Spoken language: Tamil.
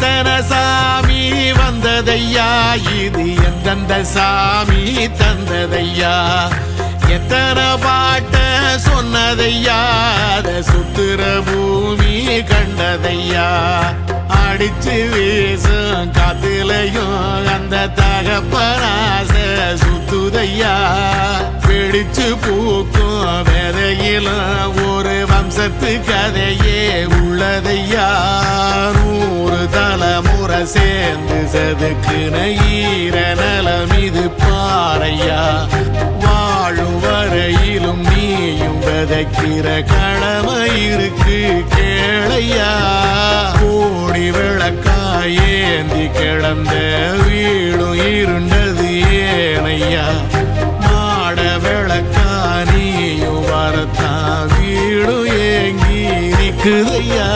எத்தனை சாமி வந்ததையா, இது எந்தெந்த சாமி தந்ததையா, எத்தனை பாட்ட சொன்னதையா, அத சுத்துற பூமி கண்டதையா, அடிச்சு வீசும் காத்துலையும் அந்த தகப்பனாச சுத்துதையா, பிடிச்சு பூக்கும் விதையிலும் ஒரு வம்சத்து கதையே உள்ளதையா, 100 தலைமுறை சேர்ந்து செதுக்குன ஈர நலம் இது பாறையா, வாழும் வரையிலும் நீயும் விதைக்கிற கடமை இருக்கு கேளையா, கோடி விளக்காய் ஏந்தி கிடந்த வீடும் இருண்டது ஏனையா, மாட விளக்கா நீயும் வரத்தான் வீடும் ஏங்கி நிக்குதையா.